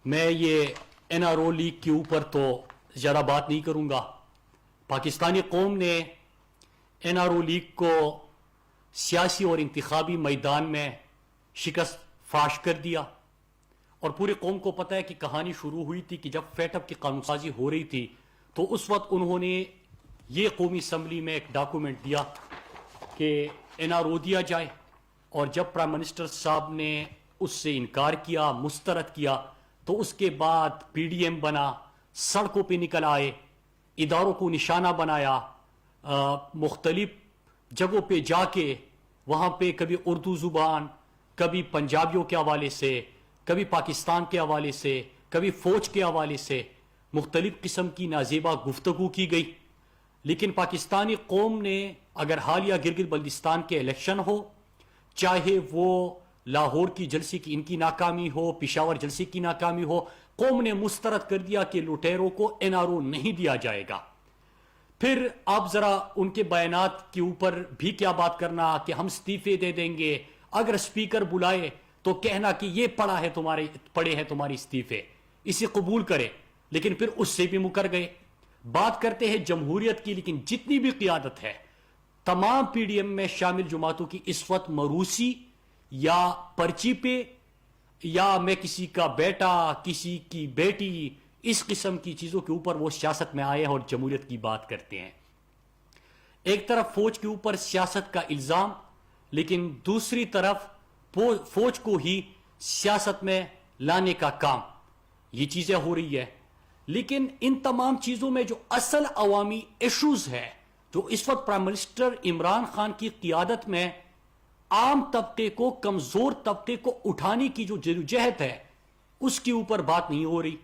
میں یہ N R O league کے اوپر تو زیادہ بات نہیں کروں گا. پاکستانی قوم نے این آر او لیگ کو سیاسی اور انتخابی میدان میں شکست فاش کر دیا، اور پوری قوم کو پتہ ہے کہ کہانی شروع ہوئی تھی کہ جب فیٹ اپ کی قانون سازی ہو رہی تھی تو اس وقت انہوں نے یہ قومی اسمبلی میں ایک ڈاکومنٹ دیا کہ این آر او دیا جائے، اور جب پرائم منسٹر صاحب نے اس سے انکار کیا، مسترد کیا، تو اس کے بعد پی ڈی ایم بنا، سڑکوں پہ نکل آئے، اداروں کو نشانہ بنایا، مختلف جگہوں پہ جا کے وہاں پہ کبھی اردو زبان، کبھی پنجابیوں کے حوالے سے، کبھی پاکستان کے حوالے سے، کبھی فوج کے حوالے سے مختلف قسم کی نازیبا گفتگو کی گئی. لیکن پاکستانی قوم نے، اگر حالیہ گلگت بلتستان کے الیکشن ہو، چاہے وہ لاہور کی جلسے کی ان کی ناکامی ہو، پشاور جلسے کی ناکامی ہو، قوم نے مسترد کر دیا کہ لٹیروں کو این آر او نہیں دیا جائے گا. پھر آپ ذرا ان کے بیانات کے اوپر بھی کیا بات کرنا کہ ہم استعفے دے دیں گے، اگر اسپیکر بلائے تو کہنا کہ یہ پڑے ہیں تمہاری استعفے، اسے قبول کرے، لیکن پھر اس سے بھی مکر گئے. بات کرتے ہیں جمہوریت کی، لیکن جتنی بھی قیادت ہے تمام پی ڈی ایم میں شامل جماعتوں کی اس وقت مروسی یا پرچی پہ، یا میں کسی کا بیٹا، کسی کی بیٹی، اس قسم کی چیزوں کے اوپر وہ سیاست میں آئے ہیں اور جمہوریت کی بات کرتے ہیں. ایک طرف فوج کے اوپر سیاست کا الزام، لیکن دوسری طرف فوج کو ہی سیاست میں لانے کا کام، یہ چیزیں ہو رہی ہے. لیکن ان تمام چیزوں میں جو اصل عوامی ایشوز ہے، جو اس وقت پرائم منسٹر عمران خان کی قیادت میں عام طبقے کو، کمزور طبقے کو اٹھانے کی جو جدوجہد ہے، اس کے اوپر بات نہیں ہو رہی.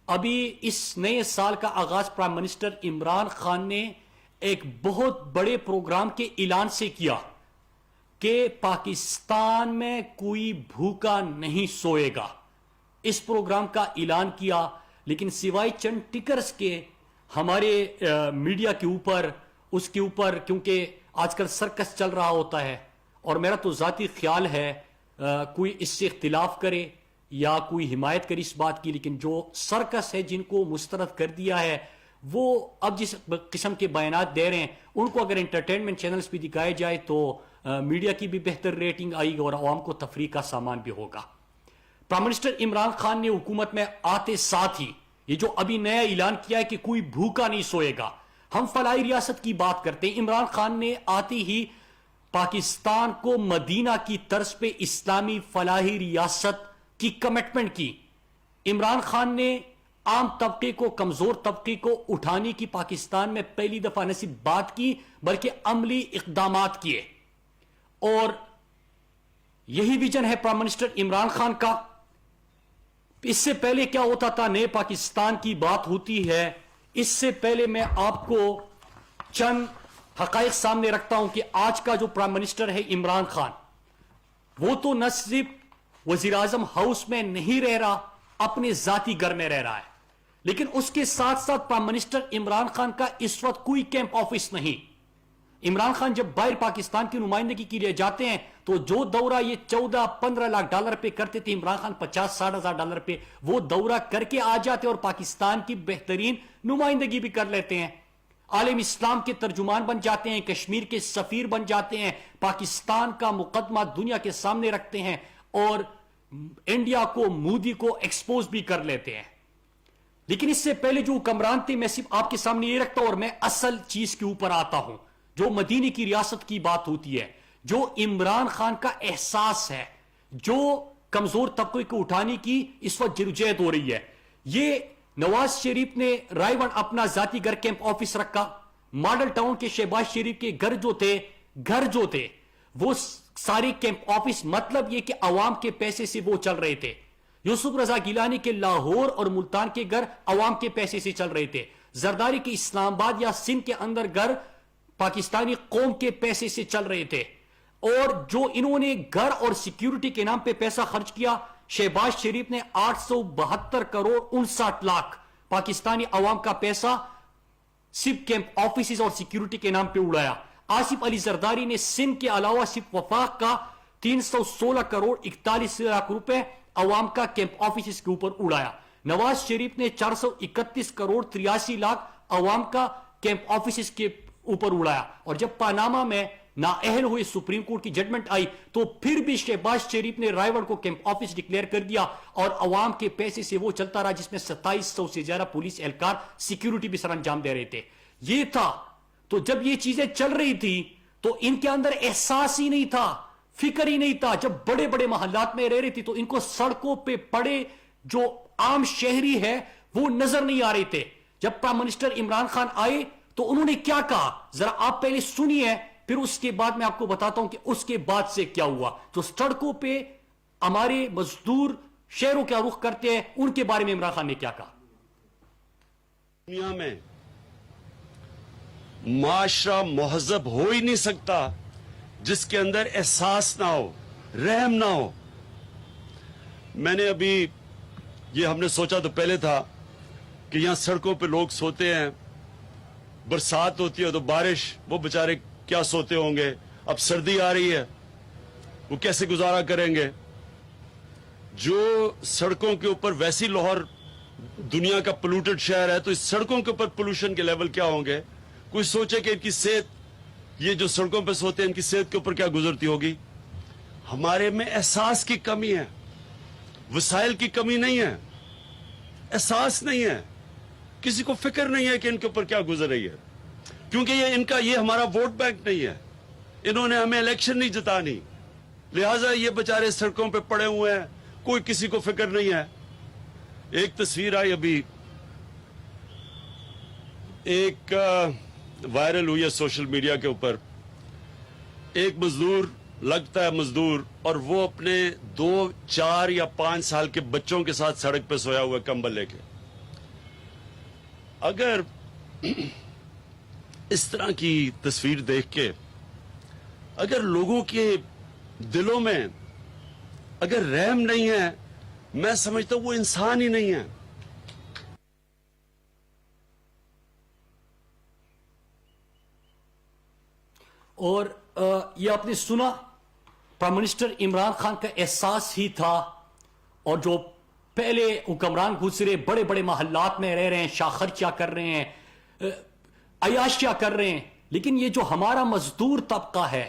ابھی اس نئے سال کا آغاز پرائم منسٹر عمران خان نے ایک بہت بڑے پروگرام کے اعلان سے کیا کہ پاکستان میں کوئی بھوکا نہیں سوئے گا. اس پروگرام کا اعلان کیا، لیکن سوائے چند ٹکرز کے ہمارے میڈیا کے اوپر، اس کے اوپر کیونکہ آج کل سرکس چل رہا ہوتا ہے، اور میرا تو ذاتی خیال ہے کوئی اس سے اختلاف کرے یا کوئی حمایت کرے اس بات کی، لیکن جو سرکس ہے، جن کو مسترد کر دیا ہے، وہ اب جس قسم کے بیانات دے رہے ہیں، ان کو اگر انٹرٹینمنٹ چینلز پہ دکھائے جائے تو میڈیا کی بھی بہتر ریٹنگ آئے گی اور عوام کو تفریح کا سامان بھی ہوگا. پرائم منسٹر عمران خان نے حکومت میں آتے ساتھ ہی یہ جو ابھی نیا اعلان کیا ہے کہ کوئی بھوکا نہیں سوئے گا، ہم فلاحی ریاست کی بات کرتے ہیں. عمران خان نے آتے ہی پاکستان کو مدینہ کی طرز پہ اسلامی فلاحی ریاست کی کمٹمنٹ کی. عمران خان نے عام طبقے کو، کمزور طبقے کو اٹھانے کی پاکستان میں پہلی دفعہ نہ صرف بات کی بلکہ عملی اقدامات کیے، اور یہی ویژن ہے پرائم منسٹر عمران خان کا. اس سے پہلے کیا ہوتا تھا؟ نئے پاکستان کی بات ہوتی ہے، اس سے پہلے میں آپ کو چند حقائق سامنے رکھتا ہوں کہ آج کا جو پرائم منسٹر ہے عمران خان، وہ تو نہ صرف وزیر اعظم ہاؤس میں نہیں رہ رہا، اپنے ذاتی گھر میں رہ رہا ہے، لیکن اس کے ساتھ ساتھ پرائم منسٹر عمران خان کا اس وقت کوئی کیمپ آفس نہیں. عمران خان جب باہر پاکستان کی نمائندگی کے لیے جاتے ہیں تو جو دورہ یہ 14-15 لاکھ ڈالر پہ کرتے تھے، عمران خان 50-60 ہزار ڈالر پہ وہ دورہ کر کے آ جاتے اور پاکستان کی بہترین نمائندگی بھی کر لیتے ہیں، عالم اسلام کے ترجمان بن جاتے ہیں، کشمیر کے سفیر بن جاتے ہیں، پاکستان کا مقدمہ دنیا کے سامنے رکھتے ہیں، اور انڈیا کو، مودی کو ایکسپوز بھی کر لیتے ہیں. لیکن اس سے پہلے جو حکمران تھے، میں صرف آپ کے سامنے یہ رکھتا ہوں اور میں اصل چیز کے اوپر آتا ہوں. جو مدینہ کی ریاست کی بات ہوتی ہے، جو عمران خان کا احساس ہے، جو کمزور طبقے کو اٹھانے کی اس وقت جدوجہد ہو رہی ہے، یہ نواز شریف نے رائے ون اپنا ذاتی گھر کیمپ آفس رکھا. ماڈل ٹاؤن کے شہباز شریف کے گھر جو تھے وہ سارے کیمپ آفس، مطلب یہ کہ عوام کے پیسے سے وہ چل رہے تھے. یوسف رضا گیلانی کے لاہور اور ملتان کے گھر عوام کے پیسے سے چل رہے تھے. زرداری کے اسلام آباد یا سندھ کے اندر گھر پاکستانی قوم کے پیسے سے چل رہے تھے. اور جو انہوں نے گھر اور سیکیورٹی کے نام پہ پیسہ خرچ کیا، شہباز شریف نے 872 کروڑ 59 لاکھ پاکستانی عوام کا پیسہ صرف کیمپ آفیسز اور سیکیورٹی کے نام پہ اڑایا. آصف علی زرداری نے سندھ کے علاوہ صرف وفاق کا 316 کروڑ 41 لاکھ روپے عوام کا کیمپ آفیسز کے اوپر اڑایا. نواز شریف نے 431 کروڑ 83 لاکھ عوام کا کیمپ آفیسز کے اوپر اڑایا. اور جب پاناما میں نااہل ہوئی سپریم کورٹ کی ججمنٹ آئی تو پھر بھی شہباز شریف نے رائے گڑھ کو کیمپ آفس ڈکلیئر کر دیا اور عوام کے پیسے سے وہ چلتا رہا جس میں 2700 سے زیادہ پولیس اہلکار سیکیورٹی بھی سر انجام دے رہے تھے. یہ تھا. تو جب یہ چیزیں چل رہی تھی تو ان کے اندر احساس ہی نہیں تھا, فکر ہی نہیں تھا. جب بڑے بڑے محلات میں رہ رہی تھی تو ان کو سڑکوں پہ پڑے جو عام شہری ہے وہ نظر نہیں آ رہے تھے. جب پرائم منسٹر عمران خان آئے تو انہوں نے کیا کہا, ذرا آپ پہلے سنیے, پھر اس کے بعد میں آپ کو بتاتا ہوں کہ اس کے بعد سے کیا ہوا. تو سڑکوں پہ ہمارے مزدور شہروں کا رخ کرتے ہیں, ان کے بارے میں عمران خان نے کیا کہا. دنیا میں معاشرہ مہذب ہو ہی نہیں سکتا جس کے اندر احساس نہ ہو, رحم نہ ہو. میں نے ابھی یہ ہم نے سوچا تو پہلے تھا کہ یہاں سڑکوں پہ لوگ سوتے ہیں, برسات ہوتی ہے تو بارش, وہ بیچارے کیا سوتے ہوں گے. اب سردی آ رہی ہے, وہ کیسے گزارا کریں گے. جو سڑکوں کے اوپر ویسی لاہور دنیا کا پولوٹڈ شہر ہے تو اس سڑکوں کے اوپر پولوشن کے لیول کیا ہوں گے. کوئی سوچے کہ ان کی صحت, یہ جو سڑکوں پہ سوتے ہیں ان کی صحت کے اوپر کیا گزرتی ہوگی. ہمارے میں احساس کی کمی ہے, وسائل کی کمی نہیں ہے, احساس نہیں ہے, کسی کو فکر نہیں ہے کہ ان کے اوپر کیا گزر رہی ہے. کیونکہ یہ ہمارا ووٹ بینک نہیں ہے, انہوں نے ہمیں الیکشن نہیں جتانی, لہٰذا یہ بچارے سڑکوں پہ پڑے ہوئے ہیں, کوئی کسی کو فکر نہیں ہے. ایک تصویر آئی ابھی, ایک وائرل ہوئی ہے سوشل میڈیا کے اوپر. ایک مزدور, لگتا ہے مزدور, اور وہ اپنے 2, 4 یا 5 سال کے بچوں کے ساتھ سڑک پہ سویا ہوا ہے کمبل لے کے. اگر اس طرح کی تصویر دیکھ کے اگر لوگوں کے دلوں میں اگر رحم نہیں ہے, میں سمجھتا ہوں وہ انسان ہی نہیں ہے. اور یہ آپ نے سنا, پرائم منسٹر عمران خان کا احساس ہی تھا. اور جو پہلے حکمران گزرے بڑے بڑے محلات میں رہ رہے ہیں, شاخرچیاں کر رہے ہیں, عیاشیاں کر رہے ہیں, لیکن یہ جو ہمارا مزدور طبقہ ہے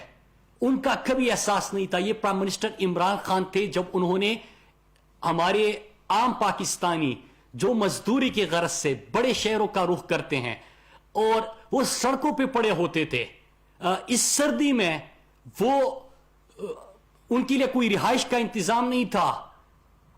ان کا کبھی احساس نہیں تھا. یہ پرائم منسٹر عمران خان تھے جب انہوں نے ہمارے عام پاکستانی جو مزدوری کی غرض سے بڑے شہروں کا رخ کرتے ہیں اور وہ سڑکوں پہ پڑے ہوتے تھے اس سردی میں, وہ ان کے لیے کوئی رہائش کا انتظام نہیں تھا.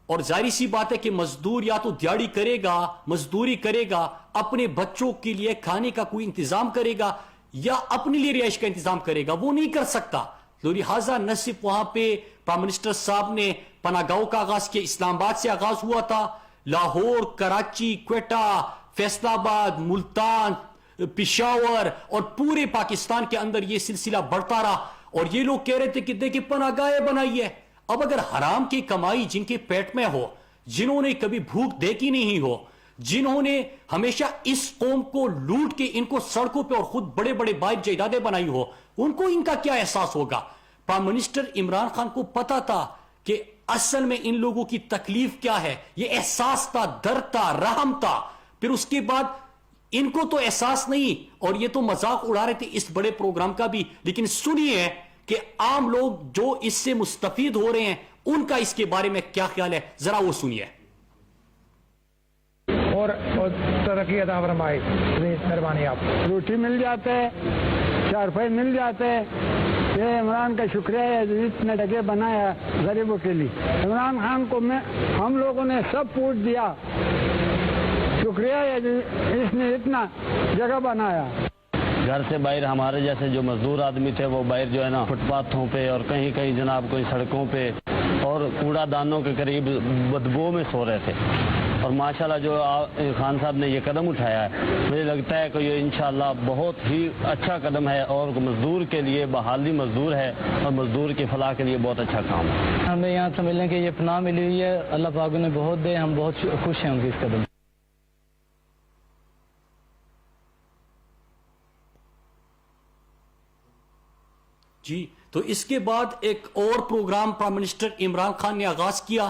اور ظاہری سی بات ہے کہ مزدور یا تو دیہڑی کرے گا, مزدوری کرے گا, اپنے بچوں کے لیے کھانے کا کوئی انتظام کرے گا یا اپنے لیے رہائش کا انتظام کرے گا, وہ نہیں کر سکتا. تو لہٰذا نہ صرف وہاں پہ پرائم منسٹر صاحب نے پناہ گاہوں کا آغاز کیا, اسلام آباد سے آغاز ہوا تھا, لاہور, کراچی, کوئٹہ, فیصل آباد, ملتان, پشاور اور پورے پاکستان کے اندر یہ سلسلہ بڑھتا رہا. اور یہ لوگ کہہ رہے تھے کہ دیکھیں پناہ گاہیں بنائی ہے. اب اگر حرام کی کمائی جن کے پیٹ میں ہو, جنہوں نے کبھی بھوک دیکھی نہیں ہو, جنہوں نے ہمیشہ اس قوم کو لوٹ کے ان کو سڑکوں پہ اور خود بڑے بڑے باغ جائیدادیں بنائی ہو, ان کو ان کا کیا احساس ہوگا. پرائم منسٹر عمران خان کو پتا تھا کہ اصل میں ان لوگوں کی تکلیف کیا ہے. یہ احساس تھا, درد تھا, رحم تھا. پھر اس کے بعد ان کو تو احساس نہیں, اور یہ تو مذاق اڑا رہے تھے اس بڑے پروگرام کا بھی. لیکن سنیے کہ عام لوگ جو اس سے مستفید ہو رہے ہیں ان کا اس کے بارے میں کیا خیال ہے, ذرا وہ سنیے. اور ترقی عطا فرمائے, مہربانی. آپ روٹی مل جاتے, 4 روپے مل جاتے. یہ عمران کا شکریہ ہے جو اتنے ڈگے بنایا غریبوں کے لیے. عمران خان کو ہم لوگوں نے سب پوچھ دیا, شکریہ ہے جو اس نے اتنا جگہ بنایا. گھر سے باہر ہمارے جیسے جو مزدور آدمی تھے وہ باہر جو ہے نا فٹ پاتھوں پہ اور کہیں کہیں جناب کوئی سڑکوں پہ اور کوڑا دانوں کے قریب بدبو میں سو رہے تھے. اور ماشاءاللہ جو خان صاحب نے یہ قدم اٹھایا ہے, مجھے لگتا ہے کہ یہ انشاءاللہ بہت ہی اچھا قدم ہے اور مزدور کے لیے بحالی مزدور ہے اور مزدور کی فلاح کے لیے بہت اچھا کام ہے. ہمیں یہاں سے ملنے کی یہ پناہ ملی ہوئی ہے, اللہ پاک نے بہت دے, ہم بہت خوش ہیں ان کی اس قدم. جی, تو اس کے بعد ایک اور program prime minister Imran Khan نے آغاز کیا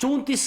34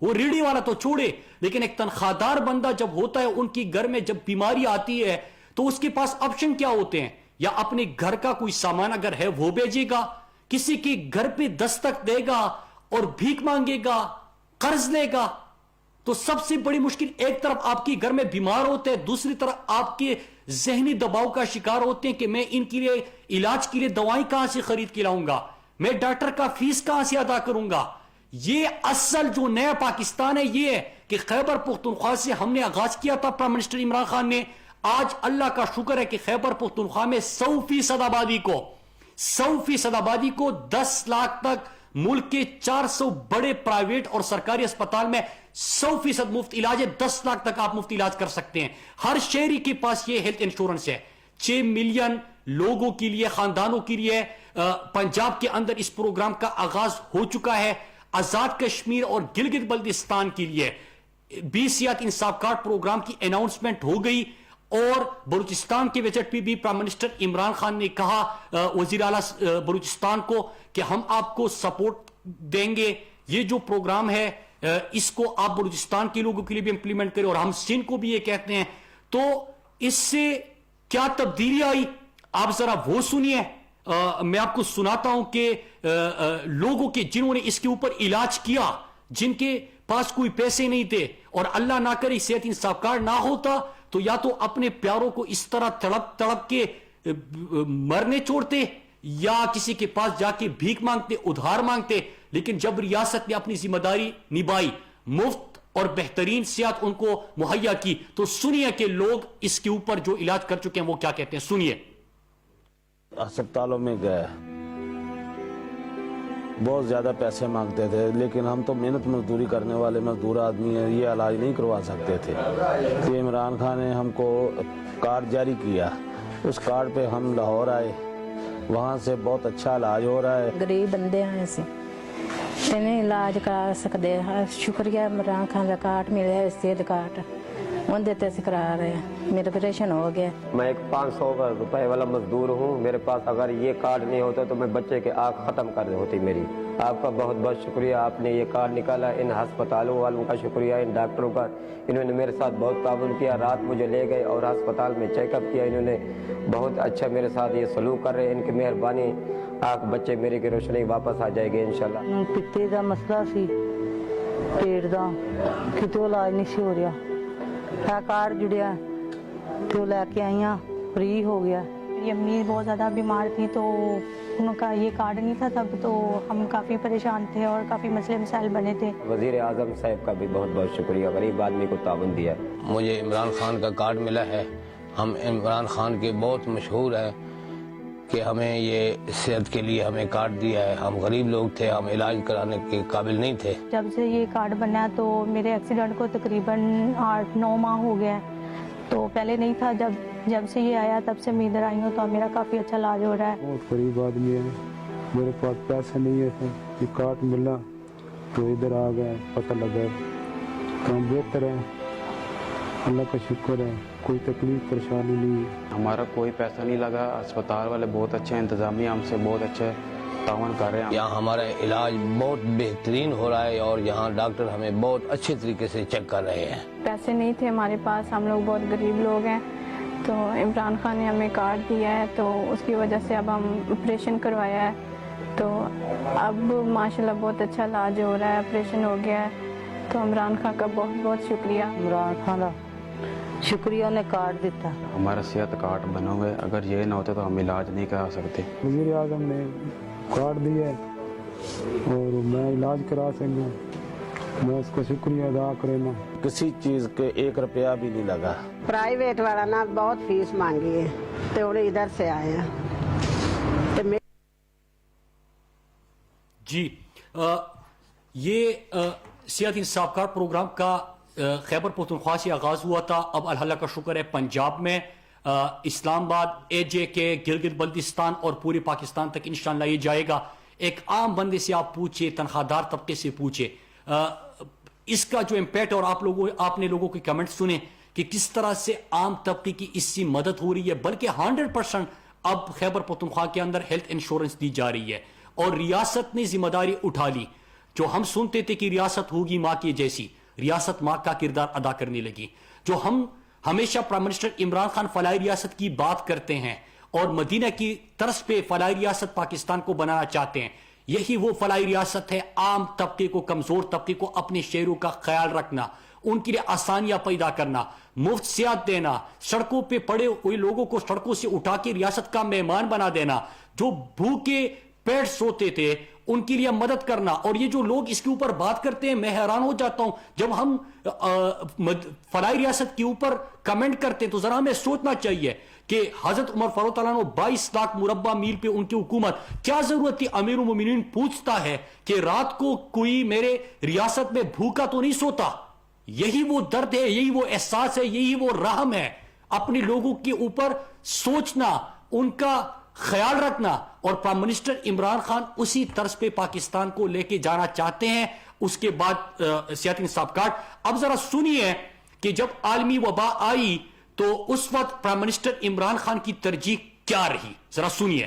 وہ ریڑھی والا تو چھوڑے، لیکن ایک تنخواہ بندہ جب ہوتا ہے ان کی گھر میں جب بیماری آتی ہے تو اس کے پاس آپشن کیا ہوتے ہیں؟ یا اپنے گھر کا کوئی سامان اگر ہے وہ بیچے گا، کسی کے گھر پہ دستک دے گا اور بھیک مانگے گا، قرض لے گا. تو سب سے بڑی مشکل، ایک طرف آپ کی گھر میں بیمار ہوتے ہیں، دوسری طرف آپ کے ذہنی دباؤ کا شکار ہوتے ہیں کہ میں ان کے لیے علاج کے لیے دوائیں کہاں سے خرید کے لاؤں گا، میں ڈاکٹر کا فیس کہاں سے ادا کروں گا. یہ اصل جو نیا پاکستان ہے یہ ہے کہ خیبر پختونخوا سے ہم نے آغاز کیا تھا پرائم منسٹر عمران خان نے. آج اللہ کا شکر ہے کہ خیبر پختونخوا میں 100% آبادی کو 10 لاکھ تک ملک کے 400 بڑے پرائیویٹ اور سرکاری اسپتال میں 100% مفت علاج ہے. 10 لاکھ تک آپ مفت علاج کر سکتے ہیں. ہر شہری کے پاس یہ ہیلتھ انشورنس ہے. 6 ملین لوگوں کے لیے، خاندانوں کے لیے پنجاب کے اندر اس پروگرام کا آغاز ہو چکا ہے. آزاد کشمیر اور گلگت بلتستان کے لیے 20 صحت انصاف کارڈ پروگرام کی اناؤنسمنٹ ہو گئی، اور بلوچستان کے وزٹ پہ بھی پرائم منسٹر عمران خان نے کہا وزیر اعلیٰ بلوچستان کو کہ ہم آپ کو سپورٹ دیں گے. یہ جو پروگرام ہے اس کو آپ بلوچستان کے لوگوں کے لیے بھی امپلیمنٹ کریں، اور ہم سندھ کو بھی یہ کہتے ہیں. تو اس سے کیا تبدیلی آئی آپ ذرا وہ سنیے. میں آپ کو سناتا ہوں کہ لوگوں کے جنہوں نے اس کے اوپر علاج کیا، جن کے پاس کوئی پیسے نہیں تھے، اور اللہ نہ کرے صحت انصاف کارڈ نہ ہوتا تو یا تو اپنے پیاروں کو اس طرح تڑپ کے مرنے چھوڑتے، یا کسی کے پاس جا کے بھیک مانگتے، ادھار مانگتے. لیکن جب ریاست نے اپنی ذمہ داری نبھائی، مفت اور بہترین صحت ان کو مہیا کی، تو سنیے کہ لوگ اس کے اوپر جو علاج کر چکے ہیں وہ کیا کہتے ہیں. سنیے. اسپتالوں میں گئے، بہت زیادہ پیسے مانگتے تھے، لیکن ہم تو محنت مزدوری کرنے والے مزدور آدمی ہیں، یہ علاج نہیں کروا سکتے تھے. تو عمران خان نے ہم کو کارڈ جاری کیا، اس کارڈ پہ ہم لاہور آئے، وہاں سے بہت اچھا علاج ہو رہا ہے. غریب بندے ہیں اسی انہیں علاج کرا سکتے ہیں. شکریہ عمران خان کا کارڈ ملے ہے، صحت کارڈ وہ دیتے سے کرا رہے ہیں. میرا آپریشن ہو گیا. میں ایک 500 روپے والا مزدور ہوں. میرے پاس اگر یہ کارڈ نہیں ہوتا تو میں بچے کی آنکھ ختم کر ہوتی میری. آپ کا بہت بہت شکریہ، آپ نے یہ کارڈ نکالا. ان ہسپتالوں والوں کا شکریہ، ان ڈاکٹروں کا، انہوں نے میرے ساتھ بہت تعاون کیا. رات مجھے لے گئے اور ہسپتال میں چیک اپ کیا. انہوں نے بہت اچھا میرے ساتھ یہ سلوک کر رہے ہیں. ان کی مہربانی، آنکھ بچے میری کی روشنی واپس آ جائے گی انشاءاللہ. پتے دا مسئلہ سی، پیٹ دا، کتوں علاج نہیں سی ہو رہا. کارڈ جڑیا تو لے کے آئی ہاں، فری ہو گیا. یہ امی بہت زیادہ بیمار تھی تو ان کا یہ کارڈ نہیں تھا تب، تو ہم کافی پریشان تھے اور کافی مسئلے مسائل بنے تھے. وزیر اعظم صاحب کا بھی بہت بہت شکریہ، غریب آدمی کو تعاون دیا. مجھے عمران خان کا کارڈ ملا ہے. ہم عمران خان کے بہت مشہور ہیں کہ ہمیں یہ صحت کے لیے ہمیں کارڈ دیا ہے. ہم غریب لوگ تھے، ہم علاج کرانے کے قابل نہیں تھے. جب سے یہ کارڈ بنا تو میرے ایکسیڈنٹ کو تقریباً 8-9 ماہ ہو گیا، تو پہلے نہیں تھا. جب سے یہ آیا تب سے میں ادھر آئی ہوں تو میرا کافی اچھا علاج ہو رہا ہے. بہت غریب آدمی ہے، میرے پاس پیسے نہیں ہے، یہ کارڈ ملا تو ادھر آ گیا، پتہ لگا کام بہتر ہے. اللہ کا شکر ہے، کوئی تکلیف پریشانی نہیں ہے. ہمارا کوئی پیسہ نہیں لگا. اسپتال والے بہت اچھے ہیں، انتظامیہ ہم سے بہت اچھے تعاون کر رہے ہیں. یہاں ہمارا علاج بہت بہترین ہو رہا ہے اور یہاں ڈاکٹر ہمیں بہت اچھے طریقے سے چیک کر رہے ہیں. پیسے نہیں تھے ہمارے پاس، ہم لوگ بہت غریب لوگ ہیں، تو عمران خان نے ہمیں کارڈ دیا ہے تو اس کی وجہ سے اب ہم آپریشن کروایا ہے. تو اب ماشاءاللہ بہت اچھا علاج ہو رہا ہے، آپریشن ہو گیا ہے. تو عمران خان کا بہت بہت شکریہ. عمران خان کا شکریہ نے کارڈ دیتا. ہمارا صحت کارڈ بنا ہوا ہے، اگر یہ نہ ہوتا تو ہم علاج نہیں کرا سکتے. وزیر اعظم نے کارڈ دیا اور میں علاج کرا سکوں، میں اس کا شکریہ ادا کرنا. کسی چیز کے 1 روپیہ بھی نہیں لگا. پرائیویٹ والا نا بہت فیس مانگی ہے تو انہیں ادھر سے آئے ہیں. جی یہ صحت انصاف کارڈ پروگرام کا خیبر پختونخوا سے آغاز ہوا تھا. اب اللہ کا شکر ہے پنجاب میں، اسلام آباد، AJK، گلگت بلتستان اور پورے پاکستان تک انشاءاللہ یہ جائے گا. ایک عام بندے سے آپ پوچھے، تنخواہ دار طبقے سے پوچھے، اس کا جو امپیکٹ، اور آپ نے لوگوں کے کمنٹ سنے کہ کس طرح سے عام طبقے کی اس سے مدد ہو رہی ہے. بلکہ 100% اب خیبر پختونخوا کے اندر ہیلتھ انشورنس دی جا رہی ہے اور ریاست نے ذمہ داری اٹھا لی. جو ہم سنتے تھے کہ ریاست ہوگی ماں کی جیسی، ریاست ماں کا کردار ادا کرنے لگی. جو ہم ہمیشہ پرائم منسٹر عمران خان فلاحی ریاست کی بات کرتے ہیں اور مدینہ کی طرز پہ فلاحی ریاست پاکستان کو بنانا چاہتے ہیں، یہی وہ فلاحی ریاست ہے. عام طبقے کو، کمزور طبقے کو اپنے شہروں کا خیال رکھنا، ان کے لیے آسانیاں پیدا کرنا، مفت سیاحت دینا، سڑکوں پہ پڑے ہوئے لوگوں کو سڑکوں سے اٹھا کے ریاست کا مہمان بنا دینا، جو بھوکے پیٹ سوتے تھے ان کے لیے مدد کرنا. اور یہ جو لوگ اس کے اوپر بات کرتے ہیں، میں حیران ہو جاتا ہوں جب ہم فلاحی ریاست کے اوپر کمنٹ کرتے ہیں تو ذرا ہمیں سوچنا چاہیے کہ حضرت عمر فاروق تعالیٰ عنہ 22 لاکھ مربع میل پہ ان کی حکومت، کیا ضرورت تھی؟ امیر المومنین پوچھتا ہے کہ رات کو کوئی میرے ریاست میں بھوکا تو نہیں سوتا. یہی وہ درد ہے، یہی وہ احساس ہے، یہی وہ رحم ہے، اپنے لوگوں کے اوپر سوچنا، ان کا خیال رکھنا. اور پرائم منسٹر عمران خان اسی طرز پہ پاکستان کو لے کے جانا چاہتے ہیں. اس کے بعد سیاسی انصاف کارڈ. اب ذرا سنیے کہ جب عالمی وبا آئی تو اس وقت پرائم منسٹر عمران خان کی ترجیح کیا رہی، ذرا سنیے.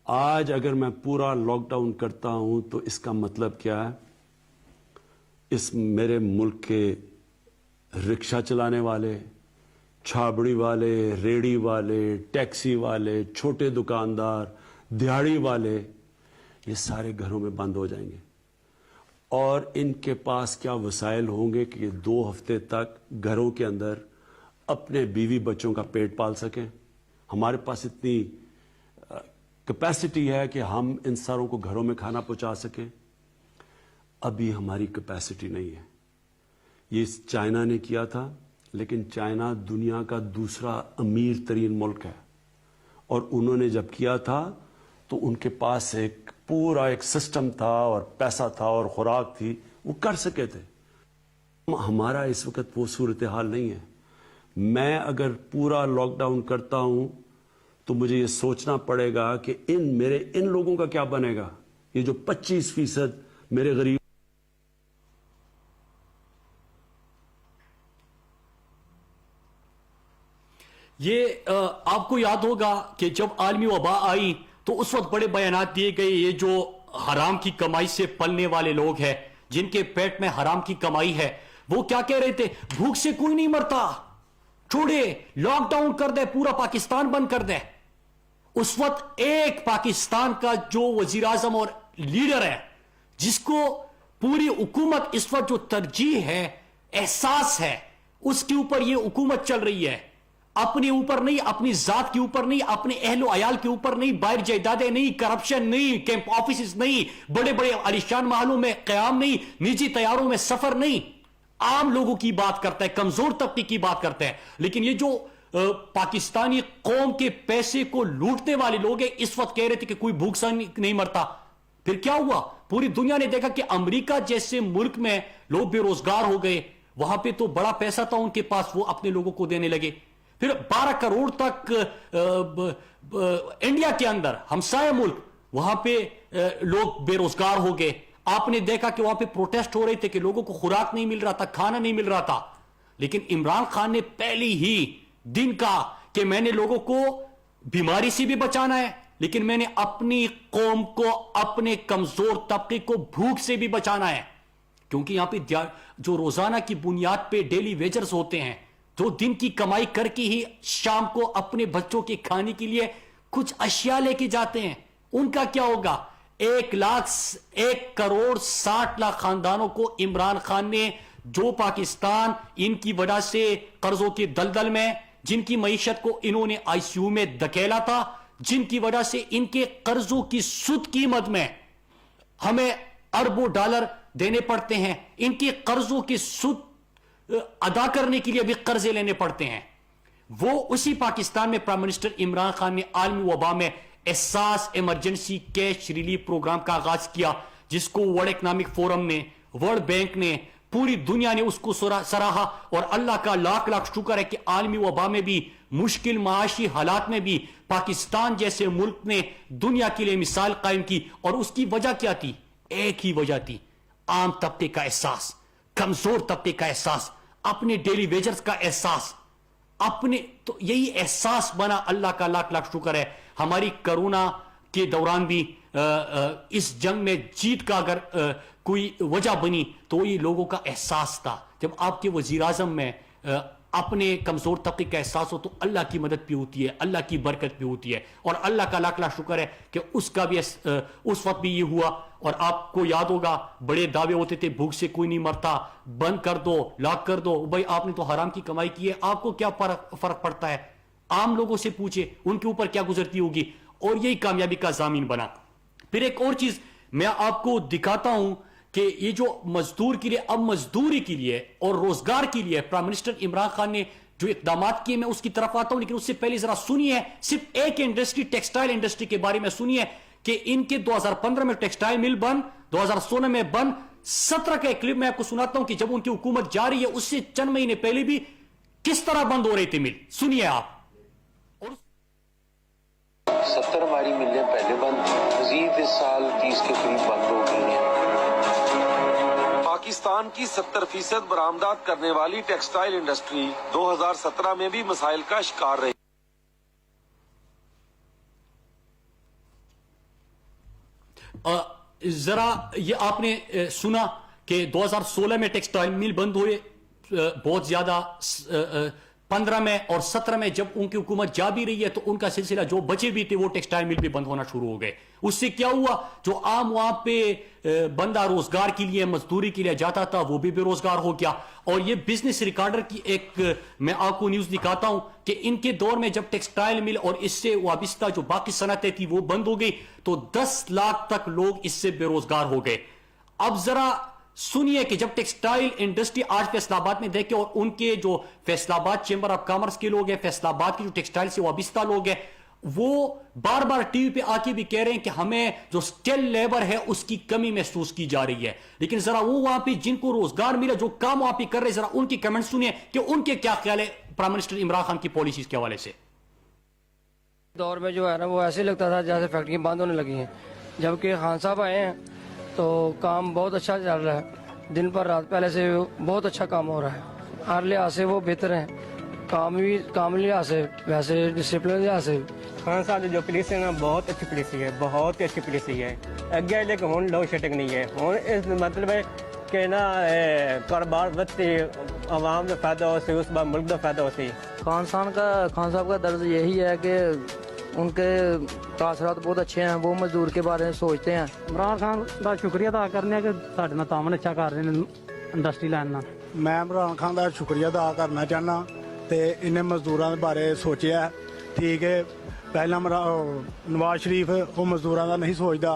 آج اگر میں پورا لاک ڈاؤن کرتا ہوں تو اس کا مطلب کیا ہے؟ اس میرے ملک کے رکشہ چلانے والے، چھابڑی والے، ریڑی والے، ٹیکسی والے، چھوٹے دکاندار، دیہڑی والے، یہ سارے گھروں میں بند ہو جائیں گے. اور ان کے پاس کیا وسائل ہوں گے کہ یہ 2 ہفتے تک گھروں کے اندر اپنے بیوی بچوں کا پیٹ پال سکیں؟ ہمارے پاس اتنی کیپیسٹی ہے کہ ہم ان ساروں کو گھروں میں کھانا پہنچا سکیں؟ ابھی ہماری کیپیسٹی نہیں ہے. یہ چائنا نے کیا تھا، لیکن چائنا دنیا کا دوسرا امیر ترین ملک ہے، اور انہوں نے جب کیا تھا تو ان کے پاس ایک پورا ایک سسٹم تھا اور پیسہ تھا اور خوراک تھی، وہ کر سکے تھے. ہمارا اس وقت وہ صورتحال نہیں ہے. میں اگر پورا لاک ڈاؤن کرتا ہوں تو مجھے یہ سوچنا پڑے گا کہ ان لوگوں کا کیا بنے گا. یہ جو 25% میرے غریب. یہ آپ کو یاد ہوگا کہ جب عالمی وبا آئی تو اس وقت بڑے بیانات دیے گئے. یہ جو حرام کی کمائی سے پلنے والے لوگ ہیں، جن کے پیٹ میں حرام کی کمائی ہے، وہ کیا کہہ رہے تھے؟ بھوک سے کوئی نہیں مرتا، چھوڑے لاک ڈاؤن کر دے، پورا پاکستان بند کر دے. اس وقت ایک پاکستان کا جو وزیر اعظم اور لیڈر ہے، جس کو پوری حکومت اس وقت جو ترجیح ہے، احساس ہے، اس کے اوپر یہ حکومت چل رہی ہے. اپنے اوپر نہیں، اپنی ذات کے اوپر نہیں، اپنے اہل و عیال کے اوپر نہیں، باہر جائیدادیں نہیں، کرپشن نہیں، کیمپ آفیسز نہیں، بڑے بڑے عالیشان محلوں میں قیام نہیں، نجی طیاروں میں سفر نہیں. عام لوگوں کی بات کرتا ہے، کمزور طبقے کی بات کرتا ہے. لیکن یہ جو پاکستانی قوم کے پیسے کو لوٹنے والے لوگ ہیں، اس وقت کہہ رہے تھے کہ کوئی بھوک سے نہیں مرتا. پھر کیا ہوا؟ پوری دنیا نے دیکھا کہ امریکہ جیسے ملک میں لوگ بے روزگار ہو گئے. وہاں پہ تو بڑا پیسہ تھا ان کے پاس، وہ اپنے لوگوں کو دینے لگے. پھر 12 کروڑ تک انڈیا کے اندر ہمسایہ ملک، وہاں پہ لوگ بے روزگار ہو گئے. آپ نے دیکھا کہ وہاں پہ پروٹیسٹ ہو رہے تھے کہ لوگوں کو خوراک نہیں مل رہا تھا، کھانا نہیں مل رہا تھا. لیکن عمران خان نے پہلی ہی دن کہا کہ میں نے لوگوں کو بیماری سے بھی بچانا ہے، لیکن میں نے اپنی قوم کو، اپنے کمزور طبقے کو بھوک سے بھی بچانا ہے. کیونکہ یہاں پہ جو روزانہ کی بنیاد پہ ڈیلی ویجرز ہوتے ہیں، جو دن کی کمائی کر کے ہی شام کو اپنے بچوں کے کھانے کے لیے کچھ اشیاء لے کے جاتے ہیں، ان کا کیا ہوگا؟ 1 کروڑ 60 لاکھ خاندانوں کو عمران خان نے، جو پاکستان ان کی وجہ سے قرضوں کے دلدل میں، جن کی معیشت کو انہوں نے آئی سی یو میں دھکیلا تھا، جن کی وجہ سے ان کے قرضوں کی سود قیمت میں ہمیں اربوں ڈالر دینے پڑتے ہیں، ان کے قرضوں کی سود ادا کرنے کے لیے بھی قرضے لینے پڑتے ہیں. وہ اسی پاکستان میں پرائم منسٹر عمران خان نے عالمی وبا میں احساس ایمرجنسی کیش ریلیف پروگرام کا آغاز کیا، جس کو ورلڈ اکنامک فورم نے، ورلڈ بینک نے، پوری دنیا نے اس کو سراہا. اور اللہ کا لاکھ لاکھ شکر ہے کہ عالمی وبا میں بھی، مشکل معاشی حالات میں بھی پاکستان جیسے ملک نے دنیا کے لیے مثال قائم کی. اور اس کی وجہ کیا تھی؟ ایک ہی وجہ تھی، عام طبقے کا احساس، کمزور طبقے کا احساس، اپنے ڈیلی ویجرز کا احساس. تو یہی احساس بنا. اللہ کا لاکھ لاکھ شکر ہے ہماری کرونا کے دوران بھی اس جنگ میں جیت کا اگر کوئی وجہ بنی تو یہ لوگوں کا احساس تھا. جب آپ کے وزیر اعظم میں اپنے کمزور طبقے کا احساس ہو تو اللہ کی مدد بھی ہوتی ہے, اللہ کی برکت بھی ہوتی ہے, اور اللہ کا لاکھ لاکھ شکر ہے کہ اس کا بھی اس وقت بھی یہ ہوا. اور آپ کو یاد ہوگا بڑے دعوے ہوتے تھے بھوک سے کوئی نہیں مرتا, بند کر دو, لاک کر دو. بھائی آپ نے تو حرام کی کمائی کی ہے, آپ کو کیا فرق پڑتا ہے؟ عام لوگوں سے پوچھے ان کے اوپر کیا گزرتی ہوگی, اور یہی کامیابی کا ضامن بنا. پھر ایک اور چیز میں آپ کو دکھاتا ہوں کہ یہ جو مزدور کے لیے, اب مزدوری کے لیے اور روزگار کے لیے پرائم منسٹر عمران خان نے جو اقدامات کیے, میں اس کی طرف آتا ہوں, لیکن اس سے پہلے ذرا سنیے صرف ایک انڈسٹری, ٹیکسٹائل انڈسٹری کے بارے میں سنیے کہ ان کے 2015 میں ٹیکسٹائل مل بند, 2016 میں بند. 17 کا ایک کلپ میں آپ کو سناتا ہوں کہ جب ان کی حکومت جاری ہے اس سے چند مہینے پہلے بھی کس طرح بند ہو رہے تھے مل. سنیے آپ. 70 ہماری ملیں پہلے بند, مزید اس سال 30 کے قریب بند ہو گئی ہیں. پاکستان کی 70% برآمدات کرنے والی ٹیکسٹائل انڈسٹری 2017 میں بھی مسائل کا شکار رہی. ذرا یہ آپ نے سنا کہ 2016 میں ٹیکسٹائل مل بند ہوئے بہت زیادہ, 15 میں اور 17 میں جب ان کی حکومت جا بھی رہی ہے تو ان کا سلسلہ جو بچے بھی تھے وہ ٹیکسٹائل مل بھی بند ہونا شروع ہو گئے. اس سے کیا ہوا, جو عام وہاں پہ بندہ روزگار کے لیے مزدوری کے لیے جاتا تھا وہ بھی بے روزگار ہو گیا. اور یہ بزنس ریکارڈر کی ایک میں آپ کو نیوز دکھاتا ہوں کہ ان کے دور میں جب ٹیکسٹائل مل اور اس سے وابستہ جو باقی صنعتیں تھی وہ بند ہو گئی تو 10 لاکھ تک لوگ اس سے بے روزگار ہو گئے. اب ذرا سنیے کہ جب ٹیکسٹائل انڈسٹری آج فیصل آباد میں دیکھے, اور ان کے جو فیصل آباد چیمبر آف کامرس کے لوگ ہیں, فیصل آباد کے جو ٹیکسٹائل سے وابستہ لوگ ہیں, وہ بار بار ٹی وی پہ آ کے بھی کہہ رہے ہیں کہ ہمیں جو اسکل لیبر ہے اس کی کمی محسوس کی جا رہی ہے. لیکن ذرا وہ وہاں پہ جن کو روزگار ملا, جو کام وہاں پہ کر رہے, ذرا ان کی کمنٹ سنیے کہ ان کے کیا خیال ہے پرائم منسٹر عمران خان کی پالیسیز کے حوالے سے. دور میں جو ہے نا وہ ایسے لگتا تھا جیسے فیکٹریاں بند ہونے لگی ہیں, جبکہ خان صاحب آئے ہیں تو کام بہت اچھا چل رہا ہے. دن پر رات پہلے سے بہت اچھا کام ہو رہا ہے. ہر لحاظ سے وہ بہتر ہیں, کام لحاظ سے, ویسے ڈسپلن لحاظ سے. خان صاحب جو پولیس ہے نا بہت اچھی پولیسی ہے, بہت اچھی پولیسی ہے. اگے لیکن ہوں لوڈ شیڈنگ نہیں ہے. ہوں اس مطلب ہے کہ نا کاروبار بدتے عوام کا فائدہ ہو سی, اس بعد ملک کا فائدہ ہو سی. خان صاحب کا درد یہی ہے کہ ان کے تاثرات بہت اچھے ہیں, وہ مزدور کے بارے میں سوچتے ہیں. عمران خان کا شکریہ ادا کرنے کہ ساڈے نال تعاون اچھا کر رہے ہیں انڈسٹری لائن نال. میں عمران خان کا شکریہ ادا کرنا چاہنا تے انہیں مزدوراں دے بارے سوچیا. ٹھیک ہے, پہلا نواز شریف وہ مزدوراں دا نہیں سوچدا,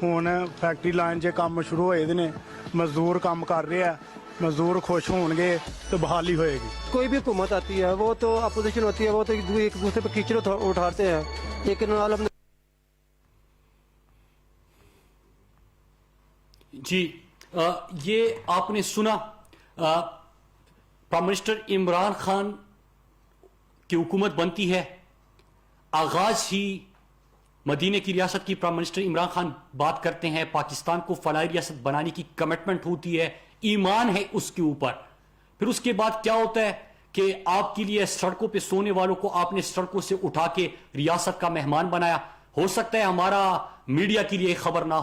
ہن فیکٹری لائن 'چ کام شروع ہوئے نے, مزدور کام کر رہے ہیں, مزدور خوش ہون گے تو بحالی ہوئے گی. کوئی بھی حکومت آتی ہے وہ تو اپوزیشن ہوتی ہے, وہ تو ایک دوسرے پہ کیچڑ اٹھاتے ہیں, لیکن جی یہ آپ نے سنا پرائم منسٹر عمران خان کی حکومت بنتی ہے, آغاز ہی مدینے کی ریاست کی پرائم منسٹر عمران خان بات کرتے ہیں, پاکستان کو فلاحی ریاست بنانے کی کمٹمنٹ ہوتی ہے, ایمان ہے اس کے اوپر. پھر اس کے بعد کیا ہوتا ہے کہ آپ کے لیے سڑکوں پہ سونے والوں کو آپ نے سڑکوں سے اٹھا کے ریاست کا مہمان بنایا. ہو سکتا ہے ہمارا میڈیا کے لیے خبر نہ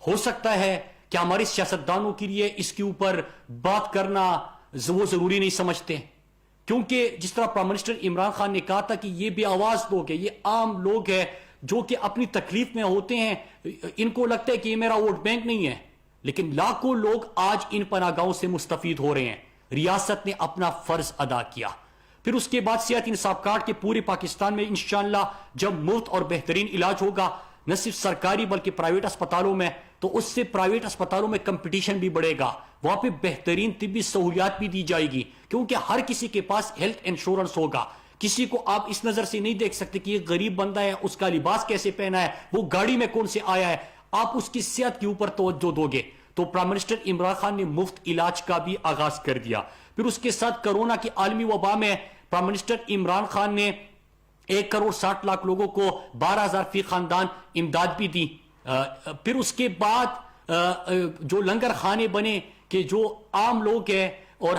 ہو سکتا ہے کہ ہمارے سیاستدانوں کے لیے اس کے اوپر بات کرنا وہ ضروری نہیں سمجھتے, کیونکہ جس طرح پرائم منسٹر عمران خان نے کہا تھا کہ یہ بے آواز لوگ ہیں, یہ عام لوگ ہیں جو کہ اپنی تکلیف میں ہوتے ہیں, ان کو لگتا ہے کہ یہ میرا ووٹ بینک نہیں ہے, لیکن لاکھوں لوگ آج ان پناہ گاہوں سے مستفید ہو رہے ہیں. ریاست نے اپنا فرض ادا کیا. پھر اس کے بعد صحت انصاف کارڈ کے پورے پاکستان میں انشاءاللہ جب مفت اور بہترین علاج ہوگا, نہ صرف سرکاری بلکہ پرائیویٹ اسپتالوں میں, تو اس سے پرائیویٹ اسپتالوں میں کمپٹیشن بھی بڑھے گا, وہاں پہ بہترین طبی سہولیات بھی دی جائے گی, کیونکہ ہر کسی کے پاس ہیلتھ انشورنس ہوگا. کسی کو آپ اس نظر سے نہیں دیکھ سکتے کہ یہ غریب بندہ ہے, اس کا لباس کیسے پہنا ہے, وہ گاڑی میں کون سے آیا ہے, آپ اس کی صحت کے اوپر توجہ دو گے. تو پرائم منسٹر عمران خان نے مفت علاج کا بھی آغاز کر دیا. پھر اس کے ساتھ کرونا کی عالمی وبا میں پرائم منسٹر عمران خان نے 1,60,00,000 لوگوں کو 12,000 فی خاندان امداد بھی دی. پھر اس کے بعد جو لنگر خانے بنے کہ جو عام لوگ ہیں اور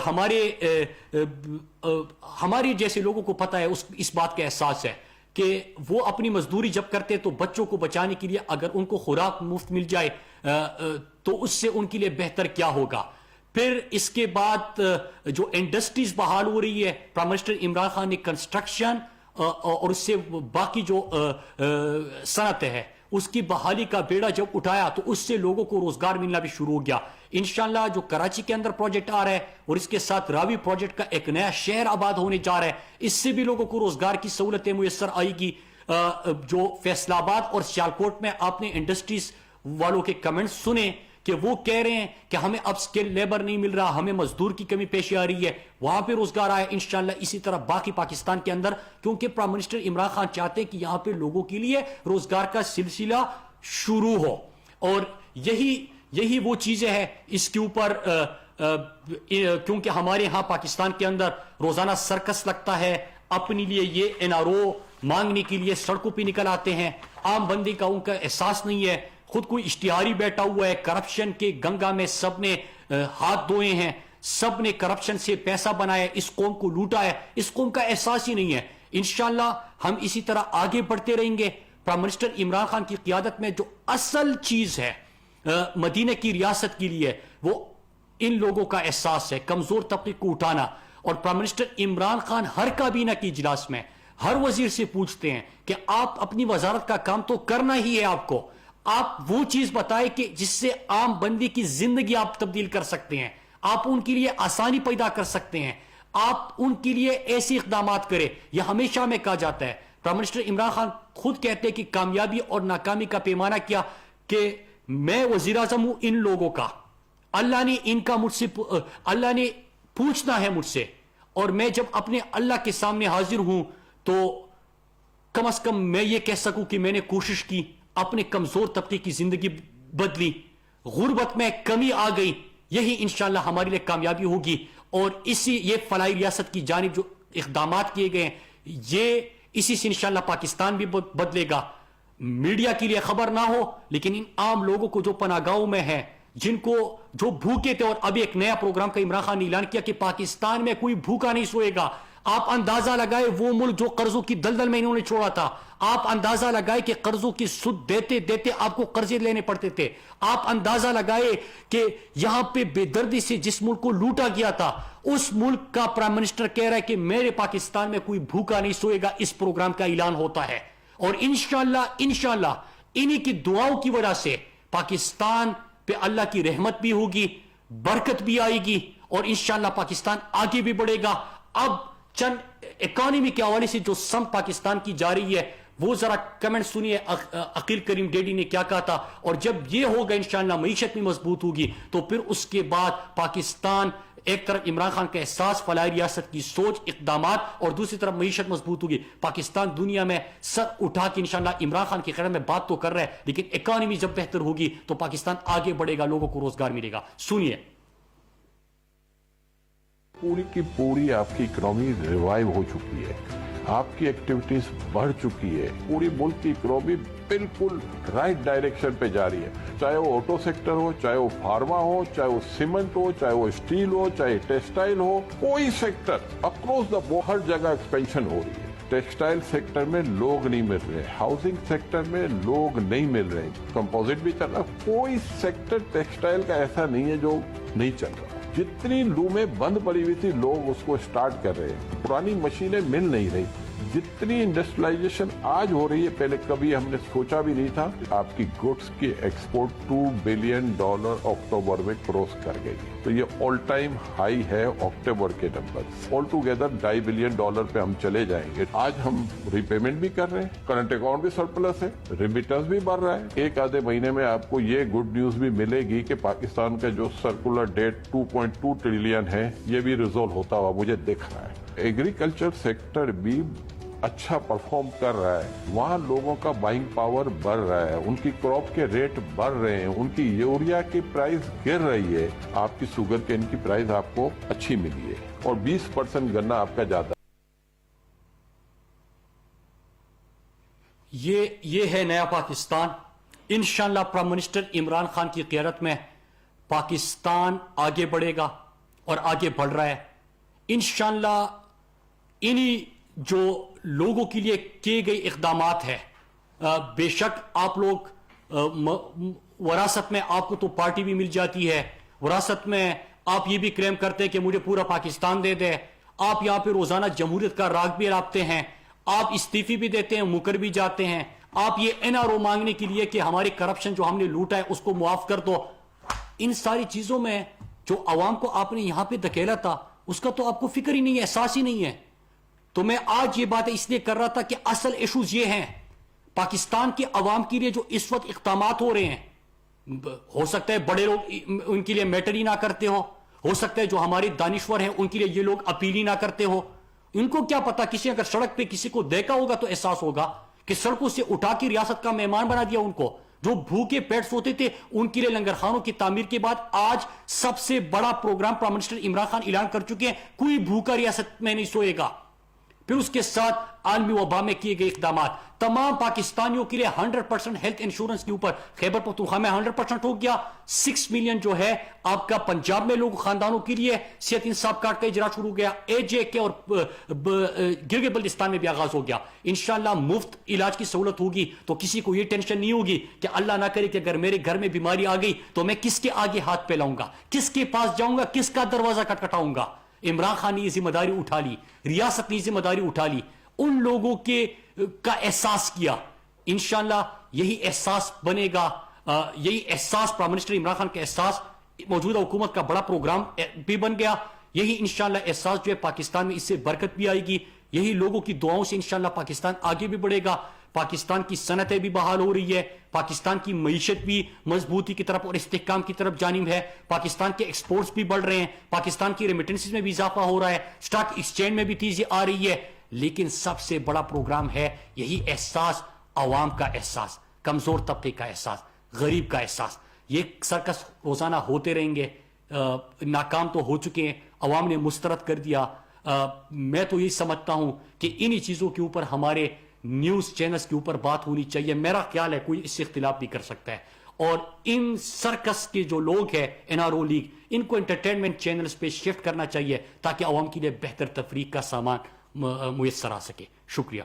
ہمارے جیسے لوگوں کو پتہ ہے, اس بات کا احساس ہے. کہ وہ اپنی مزدوری جب کرتے تو بچوں کو بچانے کے لیے اگر ان کو خوراک مفت مل جائے تو اس سے ان کے لیے بہتر کیا ہوگا. پھر اس کے بعد جو انڈسٹریز بحال ہو رہی ہے, پرائم منسٹر عمران خان نے کنسٹرکشن اور اس سے باقی جو صنعتیں ہے اس کی بحالی کا بیڑا جب اٹھایا تو اس سے لوگوں کو روزگار ملنا بھی شروع ہو گیا. انشاءاللہ جو کراچی کے اندر پروجیکٹ آ رہا ہے اور اس کے ساتھ راوی پروجیکٹ کا ایک نیا شہر آباد ہونے جا رہا ہے, اس سے بھی لوگوں کو روزگار کی سہولتیں میسر آئے گی. جو فیصل آباد اور سیالکوٹ میں آپ نے انڈسٹریز والوں کے کمنٹس سنے کہ وہ کہہ رہے ہیں کہ ہمیں اب سکل لیبر نہیں مل رہا, ہمیں مزدور کی کمی پیش آ رہی ہے, وہاں پہ روزگار آیا. انشاءاللہ اسی طرح باقی پاکستان کے اندر, کیونکہ پرائم منسٹر عمران خان چاہتے ہیں کہ یہاں پہ لوگوں کے لیے روزگار کا سلسلہ شروع ہو. اور یہی وہ چیزیں ہیں اس کے اوپر کیونکہ ہمارے ہاں پاکستان کے اندر روزانہ سرکس لگتا ہے, اپنے لیے یہ NRO مانگنے کے لیے سڑکوں پہ نکل آتے ہیں. عام بندے کا ان کا احساس نہیں ہے, خود کوئی اشتہاری بیٹھا ہوا ہے, کرپشن کے گنگا میں سب نے ہاتھ دھوئے ہیں, سب نے کرپشن سے پیسہ بنایا, اس قوم کو لوٹا ہے, اس قوم کا احساس ہی نہیں ہے. انشاءاللہ ہم اسی طرح آگے بڑھتے رہیں گے. پرائم منسٹر عمران خان کی قیادت میں جو اصل چیز ہے مدینہ کی ریاست کے لیے وہ ان لوگوں کا احساس ہے, کمزور طبقے کو اٹھانا. اور پرائم منسٹر عمران خان ہر کابینہ کی اجلاس میں ہر وزیر سے پوچھتے ہیں کہ آپ اپنی وزارت کا کام تو کرنا ہی ہے, آپ وہ چیز بتائیں کہ جس سے عام بندی کی زندگی آپ تبدیل کر سکتے ہیں, آپ ان کے لیے آسانی پیدا کر سکتے ہیں, آپ ان کے لیے ایسی اقدامات کریں. یہ ہمیشہ میں کہا جاتا ہے, پرائم منسٹر عمران خان خود کہتے ہیں کہ کامیابی اور ناکامی کا پیمانہ کیا کہ میں وزیر اعظم ہوں ان لوگوں کا, اللہ نے پوچھنا ہے مجھ سے, اور میں جب اپنے اللہ کے سامنے حاضر ہوں تو کم از کم میں یہ کہہ سکوں کہ میں نے کوشش کی, اپنے کمزور طبقے کی زندگی بدلی, غربت میں کمی آ گئی. یہی انشاءاللہ ہمارے لیے کامیابی ہوگی. اور یہ فلاحی ریاست کی جانب جو اقدامات کیے گئے ہیں اسی سے انشاءاللہ پاکستان بھی بدلے گا. میڈیا کے لیے خبر نہ ہو, لیکن ان عام لوگوں کو جو پناہ گاہوں میں ہیں, جن کو جو بھوکے تھے, اور ابھی ایک نیا پروگرام کا عمران خان نے اعلان کیا کہ پاکستان میں کوئی بھوکا نہیں سوئے گا. آپ اندازہ لگائے وہ ملک جو قرضوں کی دلدل میں انہوں نے چھوڑا تھا, آپ اندازہ لگائے کہ قرضوں کی سود دیتے دیتے آپ کو قرضے لینے پڑتے تھے, آپ اندازہ لگائے کہ یہاں پہ بے دردی سے جس ملک کو لوٹا گیا تھا اس ملک کا پرائم منسٹر کہہ رہا ہے کہ میرے پاکستان میں کوئی بھوکا نہیں سوئے گا. اس پروگرام کا اعلان ہوتا ہے اور انشاءاللہ انہی کی دعاؤں کی وجہ سے پاکستان پہ اللہ کی رحمت بھی ہوگی, برکت بھی آئے گی اور انشاءاللہ پاکستان آگے بھی بڑھے گا. اب چند اکانومی کے حوالے سے جو سمت پاکستان کی جا رہی ہے وہ ذرا کمنٹ سنیے عقیل کریم ڈیڈی نے کیا کہا تھا. اور جب یہ ہوگا انشاءاللہ معیشت بھی مضبوط ہوگی تو پھر اس کے بعد پاکستان ایک طرف عمران خان کا احساس, فلاحی ریاست کی سوچ, اقدامات, اور دوسری طرف معیشت مضبوط ہوگی. پاکستان دنیا میں سر اٹھا کے انشاءاللہ عمران خان کی خیال میں بات تو کر رہا ہے, لیکن اکانومی جب بہتر ہوگی تو پاکستان آگے بڑھے گا, لوگوں کو روزگار ملے گا. سنیے. پوری کی پوری آپ کی اکنامی ریوائیو ہو چکی ہے, آپ کی ایکٹیویٹیز بڑھ چکی ہے, پوری ملک کی اکنامی بالکل رائٹ ڈائریکشن پہ جا رہی ہے. چاہے وہ آٹو سیکٹر ہو, چاہے وہ فارما ہو, چاہے وہ سیمنٹ ہو, چاہے وہ اسٹیل ہو, چاہے ٹیکسٹائل ہو, کوئی سیکٹر اکراس دا بورڈ ہر جگہ ایکسپینشن ہو رہی ہے. ٹیکسٹائل سیکٹر میں لوگ نہیں مل رہے, ہاؤسنگ سیکٹر میں لوگ نہیں مل رہے, کمپوزٹ بھی چل رہا, کوئی سیکٹر ٹیکسٹائل کا ایسا نہیں ہے جو نہیں چل رہا. جتنی لومیں بند پڑی ہوئی تھی لوگ اس کو سٹارٹ کر رہے ہیں, پرانی مشینیں مل نہیں رہی. جتنی انڈسٹریلائزیشن آج ہو رہی ہے پہلے کبھی ہم نے سوچا بھی نہیں تھا. آپ کی گڈس کی ایکسپورٹ $2 بلین اکتوبر میں کراس کر گئی, تو یہ آل ٹائم ہائی ہے اکتوبر کے نمبر. آل ٹوگیدر $2.5 بلین پہ ہم چلے جائیں گے. آج ہم ری پیمنٹ بھی کر رہے ہیں, کرنٹ اکاؤنٹ بھی سرپلس ہے, ریمیٹنس بھی بڑھ رہا ہے. ایک آدھے مہینے میں آپ کو یہ گڈ نیوز بھی ملے گی کہ پاکستان کا جو سرکولر ڈیٹ 2.2 ٹریلین ہے یہ بھی ریزولو ہوتا ہوا مجھے دکھ رہا ہے. ایگریکلچر سیکٹر بھی اچھا پرفارم کر رہا ہے, وہاں لوگوں کا بائنگ پاور بڑھ رہا ہے, ان کی کراپ کے ریٹ بڑھ رہے ہیں, ان کی یوریا کی پرائز گر رہی ہے, آپ کی شوگر کین کی پرائز آپ کو اچھی ملی ہے, اور 20% گنا آپ کا جاتا ہے. یہ ہے نیا پاکستان. انشاءاللہ پرائم منسٹر عمران خان کی قیادت میں پاکستان آگے بڑھے گا اور آگے بڑھ رہا ہے. انشاءاللہ انہی جو لوگوں کے لیے کیے گئے اقدامات ہے، بے شک آپ لوگ وراثت میں آپ کو تو پارٹی بھی مل جاتی ہے، وراثت میں آپ یہ بھی کلیم کرتے ہیں کہ مجھے پورا پاکستان دے دے، آپ یہاں پہ روزانہ جمہوریت کا راگ بھی لاتے ہیں، آپ استعفی بھی دیتے ہیں، مکر بھی جاتے ہیں، آپ یہ NRO مانگنے کے لیے کہ ہماری کرپشن جو ہم نے لوٹا ہے اس کو معاف کر دو۔ ان ساری چیزوں میں جو عوام کو آپ نے یہاں پہ دھکیلا تھا اس کا تو آپ کو فکر ہی نہیں ہے، احساس ہی نہیں ہے۔ تو میں آج یہ باتیں اس لیے کر رہا تھا کہ اصل ایشوز یہ ہیں، پاکستان کے عوام کے لیے جو اس وقت اقدامات ہو رہے ہیں، ہو سکتا ہے بڑے لوگ ان کے لیے میٹر ہی نہ کرتے ہو سکتا ہے جو ہمارے دانشور ہیں ان کے لیے یہ لوگ اپیل ہی نہ کرتے ہو، ان کو کیا پتا، کسی اگر سڑک پہ کسی کو دیکھا ہوگا تو احساس ہوگا کہ سڑکوں سے اٹھا کے ریاست کا مہمان بنا دیا ان کو، جو بھوکے پیٹ سوتے تھے ان کے لیے لنگر خانوں کی تعمیر کے بعد آج سب سے بڑا program prime minister Imran Khan اعلان کر چکے ہیں، کوئی بھوکا ریاست میں نہیں سوئے گا۔ پھر اس کے ساتھ عالمی وبا میں کیے گئے اقدامات، تمام پاکستانیوں کے لیے 100% ہیلتھ انشورنس کے اوپر خیبر پختونخوا میں 100% ہو گیا، 6 ملین جو ہے آپ کا پنجاب میں لوگ خاندانوں کے لیے صحت انصاف کارڈ کا اجرا شروع ہو گیا، AJ اور گلگت بلتستان میں بھی آغاز ہو گیا۔ انشاءاللہ مفت علاج کی سہولت ہوگی تو کسی کو یہ ٹینشن نہیں ہوگی کہ اللہ نہ کرے کہ اگر میرے گھر میں بیماری آ گئی تو میں کس کے آگے ہاتھ پھیلاؤں گا، کس کے پاس جاؤں گا، کس کا دروازہ کٹکھٹاؤں گا۔ عمران خان نے یہ ذمہ داری اٹھا لی، ریاست نے یہ ذمہ داری اٹھا لی، ان لوگوں کا احساس کیا۔ انشاءاللہ یہی احساس بنے گا، یہی احساس پرائم منسٹر عمران خان کا احساس موجودہ حکومت کا بڑا پروگرام بھی بن گیا، یہی انشاءاللہ احساس جو ہے پاکستان میں اس سے برکت بھی آئے گی، یہی لوگوں کی دعاؤں سے انشاءاللہ پاکستان آگے بھی بڑھے گا، پاکستان کی صنعتیں بھی بحال ہو رہی ہے، پاکستان کی معیشت بھی مضبوطی کی طرف اور استحکام کی طرف جانب ہے، پاکستان کے ایکسپورٹس بھی بڑھ رہے ہیں، پاکستان کی ریمیٹنسز میں بھی اضافہ ہو رہا ہے، اسٹاک ایکسچینج میں بھی تیزی آ رہی ہے، لیکن سب سے بڑا پروگرام ہے یہی احساس، عوام کا احساس، کمزور طبقے کا احساس، غریب کا احساس۔ یہ سرکس روزانہ ہوتے رہیں گے، ناکام تو ہو چکے ہیں، عوام نے مسترد کر دیا۔ میں تو یہ سمجھتا ہوں کہ انہی چیزوں کے اوپر ہمارے نیوز چینلز کے اوپر بات ہونی چاہیے، میرا خیال ہے کوئی اس سے اختلاف بھی کر سکتا ہے، اور ان سرکس کے جو لوگ ہیں NRO لیگ، ان کو انٹرٹینمنٹ چینلز پہ شفٹ کرنا چاہیے تاکہ عوام کے لیے بہتر تفریح کا سامان میسر آ سکے۔ شکریہ۔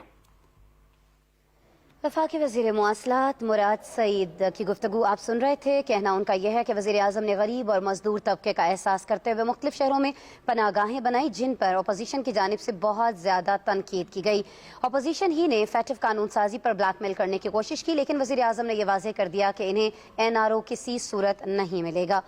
وفاقی وزیر مواصلات مراد سعید کی گفتگو آپ سن رہے تھے۔ کہنا ان کا یہ ہے کہ وزیر اعظم نے غریب اور مزدور طبقے کا احساس کرتے ہوئے مختلف شہروں میں پناہ گاہیں بنائی جن پر اپوزیشن کی جانب سے بہت زیادہ تنقید کی گئی۔ اپوزیشن ہی نے فیٹف قانون سازی پر بلیک میل کرنے کی کوشش کی، لیکن وزیر اعظم نے یہ واضح کر دیا کہ انہیں NRO کسی صورت نہیں ملے گا۔